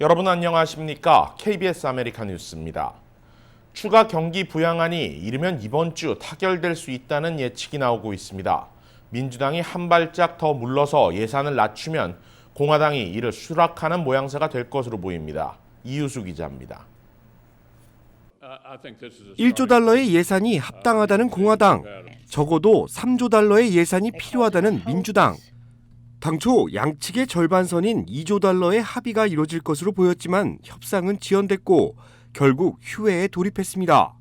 여러분 안녕하십니까? KBS 아메리카 뉴스입니다. 추가 경기 부양안이 이르면 이번 주 타결될 수 있다는 예측이 나오고 있습니다. 민주당이 한 발짝 더 물러서 예산을 낮추면 공화당이 이를 수락하는 모양새가 될 것으로 보입니다. 이유수 기자입니다. 1조 달러의 예산이 합당하다는 공화당, 적어도 3조 달러의 예산이 필요하다는 민주당. 당초 양측의 절반선인 2조 달러의 합의가 이뤄질 것으로 보였지만 협상은 지연됐고 결국 휴회에 돌입했습니다.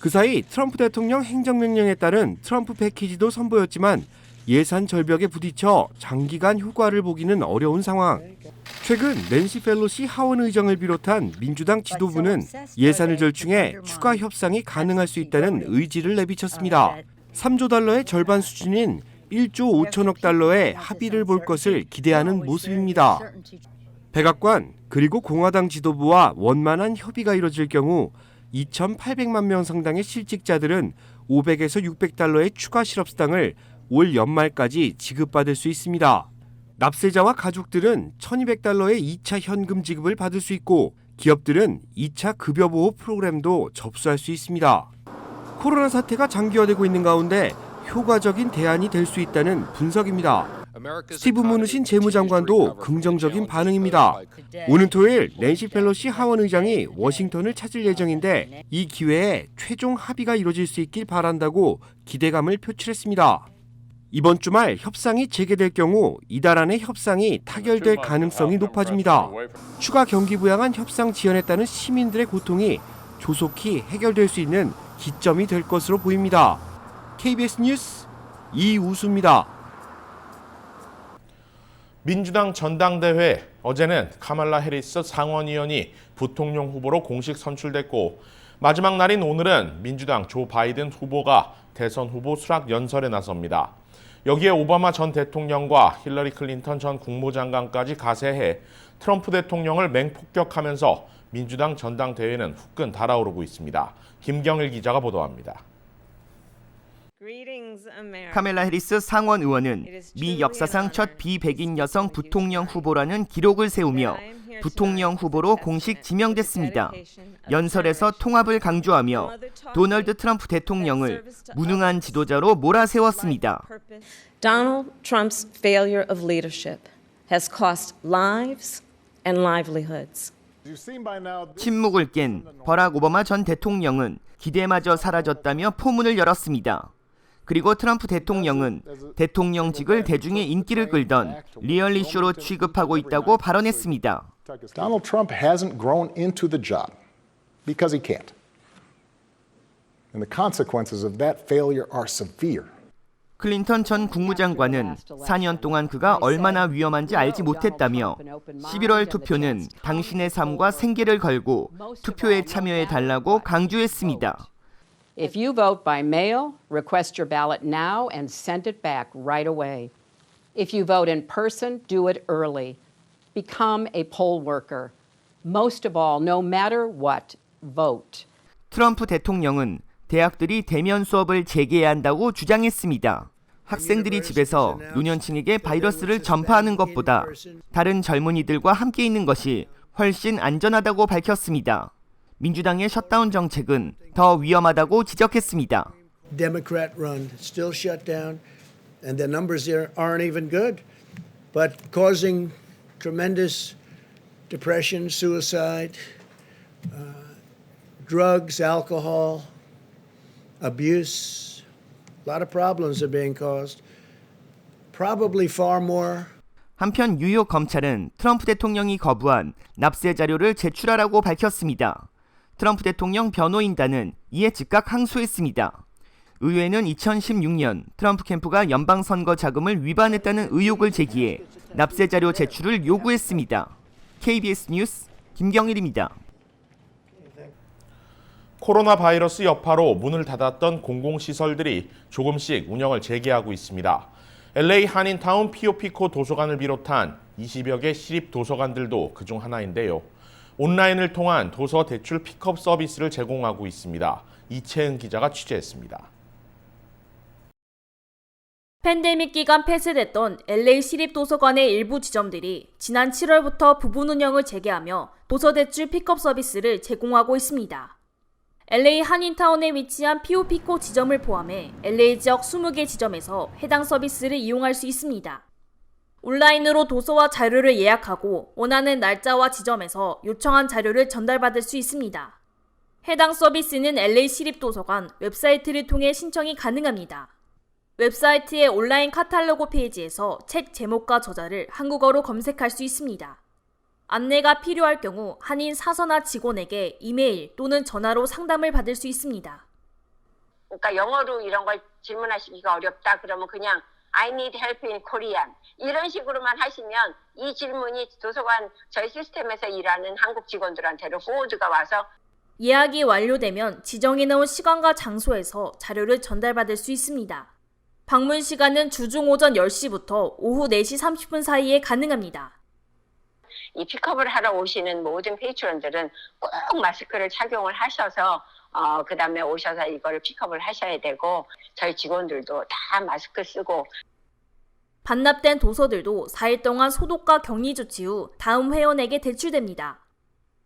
그 사이 트럼프 대통령 행정명령에 따른 트럼프 패키지도 선보였지만 예산 절벽에 부딪혀 장기간 효과를 보기는 어려운 상황. 최근 낸시 펠로시 하원 의장을 비롯한 민주당 지도부는 예산을 절충해 추가 협상이 가능할 수 있다는 의지를 내비쳤습니다. 3조 달러의 절반 수준인 1조 5천억 달러의 합의를 볼 것을 기대하는 모습입니다. 백악관 그리고 공화당 지도부와 원만한 협의가 이뤄질 경우 2,800만 명 상당의 실직자들은 500에서 600달러의 추가 실업수당을 올 연말까지 지급받을 수 있습니다. 납세자와 가족들은 1,200달러의 2차 현금 지급을 받을 수 있고 기업들은 2차 급여보호 프로그램도 접수할 수 있습니다. 코로나 사태가 장기화되고 있는 가운데 효과적인 대안이 될 수 있다는 분석입니다. 스티브 무누신 재무장관도 긍정적인 반응입니다. 오는 토요일 낸시 펠로시 하원 의장이 워싱턴을 찾을 예정인데 이 기회에 최종 합의가 이뤄질 수 있길 바란다고 기대감을 표출했습니다. 이번 주말 협상이 재개될 경우 이달 안에 협상이 타결될 가능성이 높아집니다. 추가 경기 부양안 협상 지연했다는 시민들의 고통이 조속히 해결될 수 있는 기점이 될 것으로 보입니다. KBS 뉴스 이우수입니다. 민주당 전당대회 어제는 카말라 해리스 상원의원이 부통령 후보로 공식 선출됐고 마지막 날인 오늘은 민주당 조 바이든 후보가 대선 후보 수락 연설에 나섭니다. 여기에 오바마 전 대통령과 힐러리 클린턴 전 국무장관까지 가세해 트럼프 대통령을 맹폭격하면서 민주당 전당대회는 후끈 달아오르고 있습니다. 김경일 기자가 보도합니다. 카멜라 해리스 상원 의원은 미 역사상 첫 비백인 여성 부통령 후보라는 기록을 세우며 부통령 후보로 공식 지명됐습니다. 연설에서 통합을 강조하며 도널드 트럼프 대통령을 무능한 지도자로 몰아세웠습니다. Donald Trump's failure of leadership has cost lives and livelihoods. 침묵을 깬 버락 오바마 전 대통령은 기대마저 사라졌다며 포문을 열었습니다. 그리고 트럼프 대통령은 대통령직을 대중의 인기를 끌던 리얼리 쇼로 취급하고 있다고 발언했습니다. Donald Trump hasn't grown into the job because he can't. And the consequences of that failure are severe. 클린턴 전 국무장관은 4년 동안 그가 얼마나 위험한지 알지 못했다며 11월 투표는 당신의 삶과 생계를 걸고 투표에 참여해달라고 강조했습니다. If you vote by mail, request your ballot now and send it back right away. If you vote in person, do it early. Become a poll worker. Most of all, no matter what, vote. 트럼프 대통령은 대학들이 대면 수업을 재개해야 한다고 주장했습니다. 학생들이 집에서 노년층에게 바이러스를 전파하는 것보다 다른 젊은이들과 함께 있는 것이 훨씬 안전하다고 밝혔습니다. 민주당의 셧다운 정책은 더 위험하다고 지적했습니다. Democrat run, still shut down, and the numbers there aren't even good, but causing tremendous depression, suicide, drugs, alcohol, abuse. A lot of problems are being caused. Probably far more. 한편 뉴욕 검찰은 트럼프 대통령이 거부한 납세 자료를 제출하라고 밝혔습니다. 트럼프 대통령 변호인단은 이에 즉각 항소했습니다. 의회는 2016년 트럼프 캠프가 연방선거 자금을 위반했다는 의혹을 제기해 납세 자료 제출을 요구했습니다. KBS 뉴스 김경일입니다. 코로나 바이러스 여파로 문을 닫았던 공공시설들이 조금씩 운영을 재개하고 있습니다. LA 한인타운 피오피코 도서관을 비롯한 20여 개 시립 도서관들도 그중 하나인데요. 온라인을 통한 도서 대출 픽업 서비스를 제공하고 있습니다. 이채은 기자가 취재했습니다. 팬데믹 기간 폐쇄됐던 LA 시립도서관의 일부 지점들이 지난 7월부터 부분 운영을 재개하며 도서 대출 픽업 서비스를 제공하고 있습니다. LA 한인타운에 위치한 피오피코 지점을 포함해 LA 지역 20개 지점에서 해당 서비스를 이용할 수 있습니다. 온라인으로 도서와 자료를 예약하고 원하는 날짜와 지점에서 요청한 자료를 전달받을 수 있습니다. 해당 서비스는 LA 시립도서관 웹사이트를 통해 신청이 가능합니다. 웹사이트의 온라인 카탈로그 페이지에서 책 제목과 저자를 한국어로 검색할 수 있습니다. 안내가 필요할 경우 한인 사서나 직원에게 이메일 또는 전화로 상담을 받을 수 있습니다. 그러니까 영어로 이런 걸 질문하시기가 어렵다 그러면 그냥 I need help in Korean 이런 식으로만 하시면 이 질문이 도서관 저희 시스템에서 일하는 한국 직원들한테로 포워드가 와서 예약이 완료되면 지정해 놓은 시간과 장소에서 자료를 전달받을 수 있습니다. 방문 시간은 주중 오전 10시부터 오후 4시 30분 사이에 가능합니다. 이 픽업을 하러 오시는 모든 페이트런들은 꼭 마스크를 착용을 하셔서 그 다음에 오셔서 이걸 픽업을 하셔야 되고 저희 직원들도 다 마스크 쓰고 반납된 도서들도 4일 동안 소독과 격리 조치 후 다음 회원에게 대출됩니다.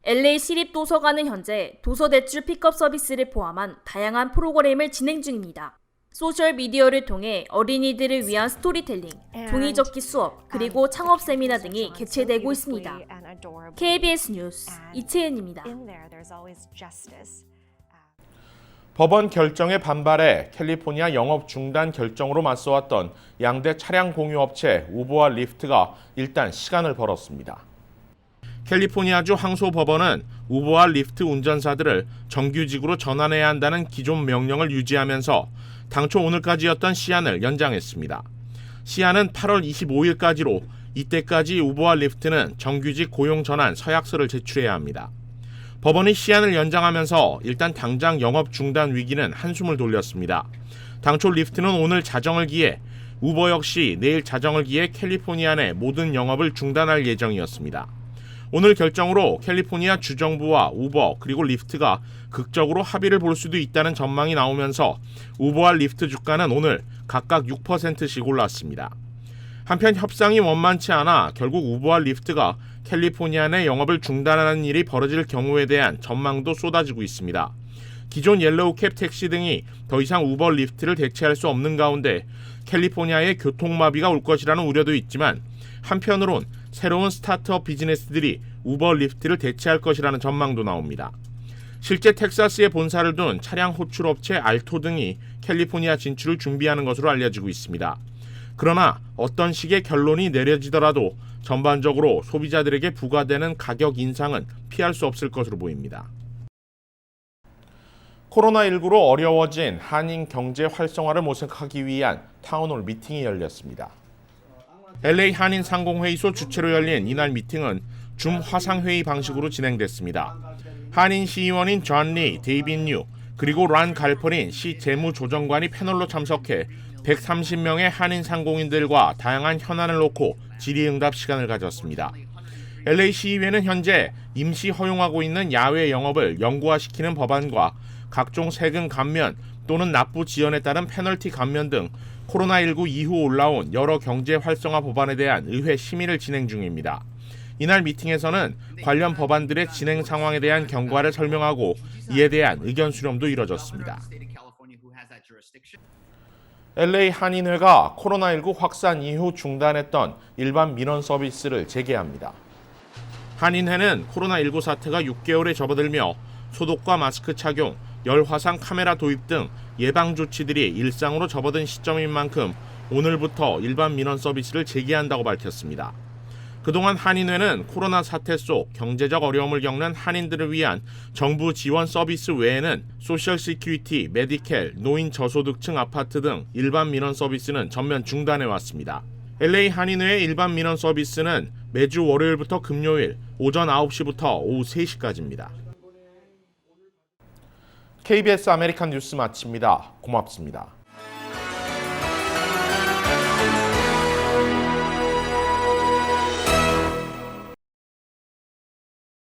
LA 시립도서관은 현재 도서 대출 픽업 서비스를 포함한 다양한 프로그램을 진행 중입니다. 소셜미디어를 통해 어린이들을 위한 스토리텔링, 종이접기 수업, 그리고 창업 세미나 등이 개최되고 있습니다. KBS 뉴스 이채은입니다. 법원 결정에 반발해 캘리포니아 영업 중단 결정으로 맞서왔던 양대 차량 공유업체 우버와 리프트가 일단 시간을 벌었습니다. 캘리포니아주 항소법원은 우버와 리프트 운전사들을 정규직으로 전환해야 한다는 기존 명령을 유지하면서 당초 오늘까지였던 시한을 연장했습니다. 시한은 8월 25일까지로 이때까지 우버와 리프트는 정규직 고용 전환 서약서를 제출해야 합니다. 법원이 시한을 연장하면서 일단 당장 영업 중단 위기는 한숨을 돌렸습니다. 당초 리프트는 오늘 자정을 기해 우버 역시 내일 자정을 기해 캘리포니아 내 모든 영업을 중단할 예정이었습니다. 오늘 결정으로 캘리포니아 주정부와 우버 그리고 리프트가 극적으로 합의를 볼 수도 있다는 전망이 나오면서 우버와 리프트 주가는 오늘 각각 6%씩 올랐습니다. 한편 협상이 원만치 않아 결국 우버와 리프트가 캘리포니아 내 영업을 중단하는 일이 벌어질 경우에 대한 전망도 쏟아지고 있습니다. 기존 옐로우캡 택시 등이 더 이상 우버 리프트를 대체할 수 없는 가운데 캘리포니아에 교통마비가 올 것이라는 우려도 있지만 한편으론 새로운 스타트업 비즈니스들이 우버 리프트를 대체할 것이라는 전망도 나옵니다. 실제 텍사스에 본사를 둔 차량 호출업체 알토 등이 캘리포니아 진출을 준비하는 것으로 알려지고 있습니다. 그러나 어떤 식의 결론이 내려지더라도 전반적으로 소비자들에게 부과되는 가격 인상은 피할 수 없을 것으로 보입니다. 코로나19로 어려워진 한인 경제 활성화를 모색하기 위한 타운홀 미팅이 열렸습니다. LA 한인 상공회의소 주최로 열린 이날 미팅은 줌 화상회의 방식으로 진행됐습니다. 한인 시의원인 존 리, 데이빗 뉴, 그리고 란 갈퍼린 시 재무조정관이 패널로 참석해 130명의 한인 상공인들과 다양한 현안을 놓고 질의응답 시간을 가졌습니다. LA 시의회는 현재 임시 허용하고 있는 야외 영업을 영구화시키는 법안과 각종 세금 감면 또는 납부 지연에 따른 페널티 감면 등 코로나19 이후 올라온 여러 경제 활성화 법안에 대한 의회 심의를 진행 중입니다. 이날 미팅에서는 관련 법안들의 진행 상황에 대한 경과를 설명하고 이에 대한 의견 수렴도 이뤄졌습니다. LA 한인회가 코로나19 확산 이후 중단했던 일반 민원 서비스를 재개합니다. 한인회는 코로나19 사태가 6개월에 접어들며 소독과 마스크 착용, 열 화상 카메라 도입 등 예방 조치들이 일상으로 접어든 시점인 만큼 오늘부터 일반 민원 서비스를 재개한다고 밝혔습니다. 그동안 한인회는 코로나 사태 속 경제적 어려움을 겪는 한인들을 위한 정부 지원 서비스 외에는 소셜 시큐리티, 메디켈, 노인 저소득층 아파트 등 일반 민원 서비스는 전면 중단해 왔습니다. LA 한인회의 일반 민원 서비스는 매주 월요일부터 금요일 오전 9시부터 오후 3시까지입니다. KBS 아메리칸 뉴스 마칩니다. 고맙습니다.